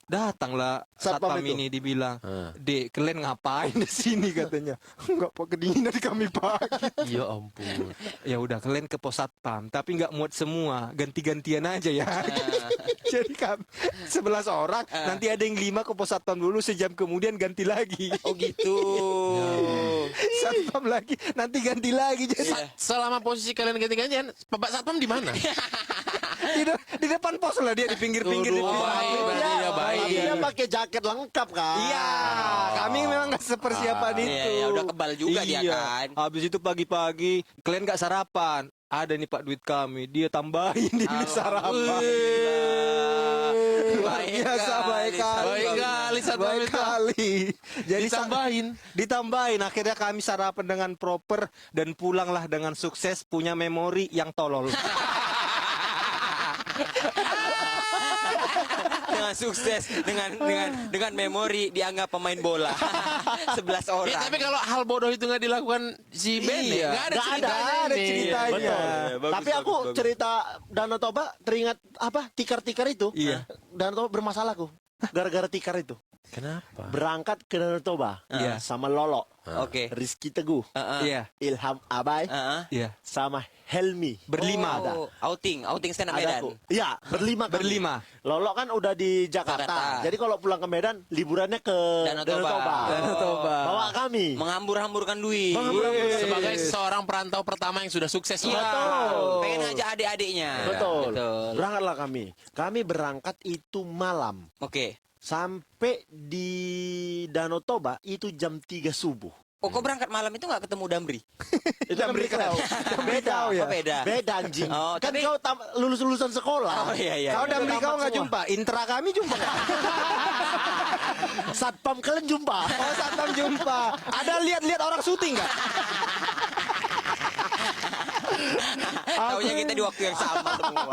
Datanglah Satpam satpam itu. ini dibilang, Dek, kalian ngapain di sini katanya? Enggak, Pak, kedinginan kami pagi. Ya ampun. Ya udah, kalian ke pos satpam, tapi nggak muat semua, ganti-gantian aja ya. Jadi kami 11 orang, nanti ada yang 5 ke pos satpam dulu, sejam kemudian ganti lagi. Oh gitu. Satpam lagi, nanti ganti lagi. Jadi Selama posisi kalian ganti-gantian, Bapak Satpam di mana? di depan pos lah dia di pinggir-pinggir. Tuduh, di baik, berarti dia baik. Dia pakai jaket lengkap kan. Iya, kami memang nggak sepersiapan itu. Iya, ya udah kebal juga dia kan. Habis itu pagi-pagi, kalian nggak sarapan. Ada nih Pak duit kami, dia tambahin di sarapan. Luar biasa, baik kali. Baik kali, satpam Baik itu. kali. Jadi Ditambahin. akhirnya kami sarapan dengan proper dan pulanglah dengan sukses punya memori yang tolol. Dengan sukses, dengan memori dianggap pemain bola. 11 orang. Ya, tapi kalau hal bodoh itu nggak dilakukan si Ben, Iya. nggak ada Nggak ceritanya ada ini. ceritanya. Betul. Tapi aku cerita Danau Toba teringat apa tikar-tikar itu. Iya. Danau Toba bermasalah aku. Gara-gara tikar itu. Kenapa? Berangkat ke Danau Toba Iya. sama Lolo, Oke. Rizky Teguh, Iya, Ilham Abai, iya. sama Helmi. Berlima. Oh, outing stand up Ada Medan. aku. Iya, berlima. kami. Berlima. Lolo kan udah di Jakarta. Jakarta. Jadi kalau pulang ke Medan, liburannya ke Danau Danau Toba. Toba. Danau Toba. Bawa kami. Menghambur-hamburkan duit. Sebagai seorang perantau pertama yang sudah sukses. Iya. Betul. Pengen ngajak adik-adiknya. Betul. Betul. Berangkatlah kami. Kami berangkat itu malam. Oke. Sampai di Danau Toba itu jam 3 subuh. Oh, kok berangkat malam itu nggak ketemu Damri? Itu Damri kau. Beda. Oh, beda. Beda anjing. Oh, Kan tapi- kau lulus-lulusan sekolah. Oh iya. Kau dan Udah kau tamat nggak semua. jumpa, intra kami jumpa nggak? Satpam kalian jumpa. Oh, satpam jumpa. Ada lihat-lihat orang syuting nggak? Taunya kita di waktu yang sama semua.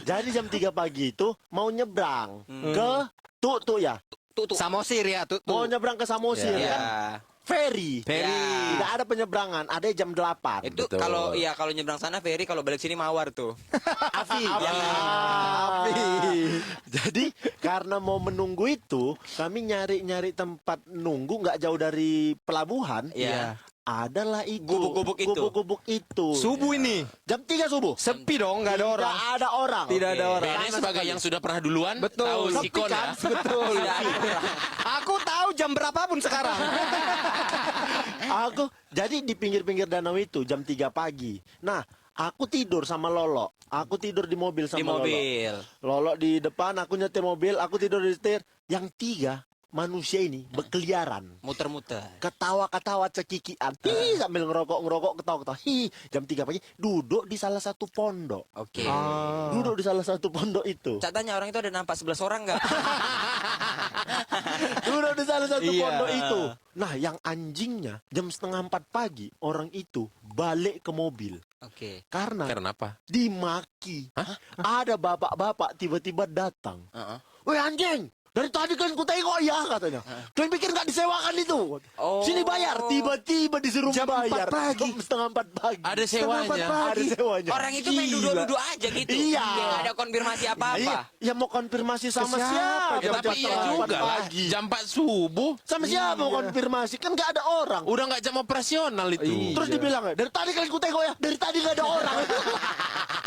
Jadi jam 3 pagi itu mau nyebrang ke Tuk ya. Tuh. Samosir ya, tuh. Mau nyebrang ke Samosir Iya. kan. ferry. Ferry. Tidak ada penyeberangan, ada jam 8. Itu Betul. kalau nyebrang sana ferry, kalau balik sini mawar tuh. Afi. Jadi karena mau menunggu itu, kami nyari-nyari tempat nunggu nggak jauh dari pelabuhan. Iya. Adalah itu. Gubuk-gubuk itu. Gubuk-gubuk itu. Subuh ini. Jam 3 subuh. Sepi dong, nggak ada orang. Tidak ada orang. Tidak ada orang. Bene sebagai yang sudah pernah duluan, Betul. tahu Sepi sikon kan? ya. Betul. Aku tahu jam berapapun sekarang. Aku jadi di pinggir-pinggir danau itu jam 3 pagi. Nah, aku tidur sama Lolo. Aku tidur di mobil sama Di mobil. Lolo di depan, aku nyetir mobil, aku tidur di setir. Yang 3 manusia ini berkeliaran. Muter-muter. Ketawa-ketawa cekikian. Hi, sambil ngerokok, ketawa-ketawa. Hi, jam 3 pagi duduk di salah satu pondok. Oke. Duduk di salah satu pondok itu. Cak tanya orang itu ada nampak 11 orang nggak? Duduk di salah satu Iya. pondok itu. Nah, yang anjingnya jam setengah 4 pagi orang itu balik ke mobil. Oke. Karena Karena apa? dimaki. Ada bapak-bapak tiba-tiba datang. Heeh. Woi anjing, dari tadi kan ku tengok ya katanya. Kalian pikir nggak disewakan itu? Oh. Sini bayar. Tiba-tiba disuruh Jam 4 bayar. pagi. Jam setengah 4 pagi. Ada sewanya. Ada sewanya. Orang itu main duduk-duduk aja gitu. Iya. Nggak ada konfirmasi Iya, apa-apa. ya mau konfirmasi sama Ke siapa? siapa? Ya, Jam tapi iya 4 juga lah. pagi. Jam 4 subuh. Sama siapa mau konfirmasi? Kan nggak ada orang. Udah nggak jam operasional itu. Terus dibilang, dari tadi kalian ku tengok ya, dari tadi nggak ada orang.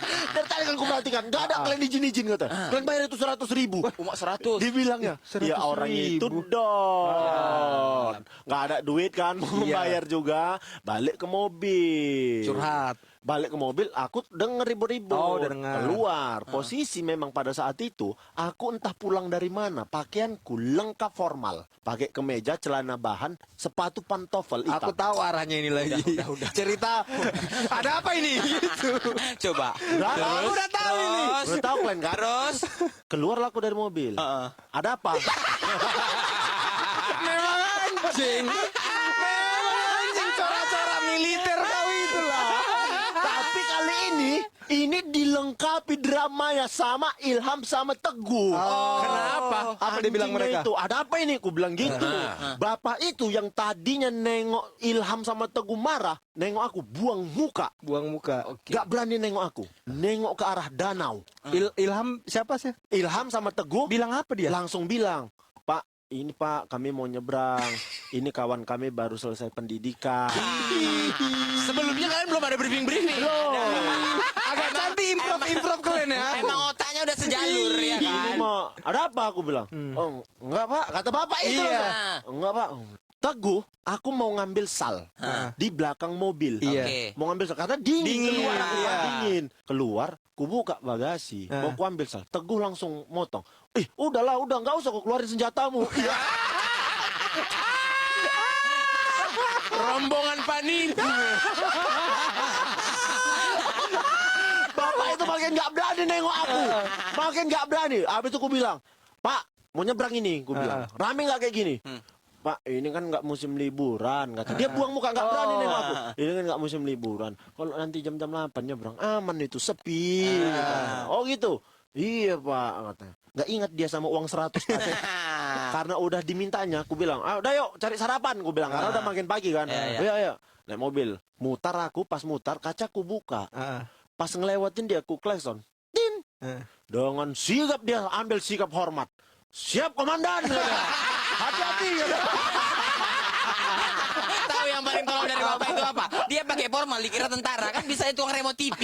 Dari tadi kan ku perhatikan, nggak ada kalian izin-izin kata. Kalian bayar itu 100.000. Umak 100. Dibilangnya, ya orang itu don. Nggak ada duit kan, mau bayar juga. Balik ke mobil. Curhat. Balik ke mobil, aku denger ribut-ribut. Oh, udah dengar. Keluar. Posisi memang pada saat itu, aku entah pulang dari mana. Pakaianku lengkap formal. Pakai kemeja, celana bahan, sepatu pantofel hitam. Aku tahu arahnya ini lagi. Cerita ada apa ini? Gitu. Coba. Aku udah tahu ini. Udah tahu kan? Terus. Keluarlah aku dari mobil. Ada apa? Memang anjing. Memang anjing corak-corak militer kau itulah. Tapi kali ini dilengkapi dramanya sama Ilham sama Teguh. Kenapa? Apa dia bilang Anjingnya mereka? Itu, ada apa ini? Aku bilang gitu. Bapak itu yang tadinya nengok Ilham sama Teguh marah, nengok aku buang muka. Buang muka. Gak berani nengok aku. Nengok ke arah danau. Ilham siapa sih? Ilham sama Teguh Bilang apa dia? langsung bilang, Pak, ini Pak, kami mau nyebrang. Ini kawan kami baru selesai pendidikan. Sebelumnya kalian belum ada briefing-briefing. Agak cantik improv kalian ya. Emang otaknya udah sejalur ya Ini kan? mau ada apa aku bilang? Oh, enggak Pak, kata Bapak itu. Iya. langsung. Enggak Pak. Teguh, aku mau ngambil sal di belakang mobil. Iya. Oke. Mau ngambil sal karena dingin, Dingin, keluar, aku iya. dingin. Keluar, ku buka bagasi, mau ku ambil sal. Teguh langsung motong. Udahlah, udah nggak usah ku keluarin senjatamu. Iya. Rombongan paniku. Bapak itu makin nggak berani nengok aku. Makin nggak berani. Habis itu ku bilang, Pak, mau nyebrang ini. Ku bilang, rame nggak kayak gini? Pak, ini kan nggak musim liburan. Kata dia buang muka nggak berani nengok aku. Ini kan nggak musim liburan. Kalau nanti jam-jam 8 nyebrang, aman itu sepi. Kata. Oh gitu. Iya Pak, katanya. Nggak ingat dia sama uang 100 tadi. Karena udah dimintanya, aku bilang, udah yuk cari sarapan. Aku bilang, karena udah makin pagi kan. Iya. Naik mobil. Mutar aku, pas mutar, kacaku buka. Pas ngelewatin dia, aku klakson. Tin. Dengan sigap dia ambil sikap hormat. Siap komandan. Hati-hati. Tahu yang paling tolong dari bapak itu apa? Dia pakai formal dikira tentara kan bisa itu remote TV.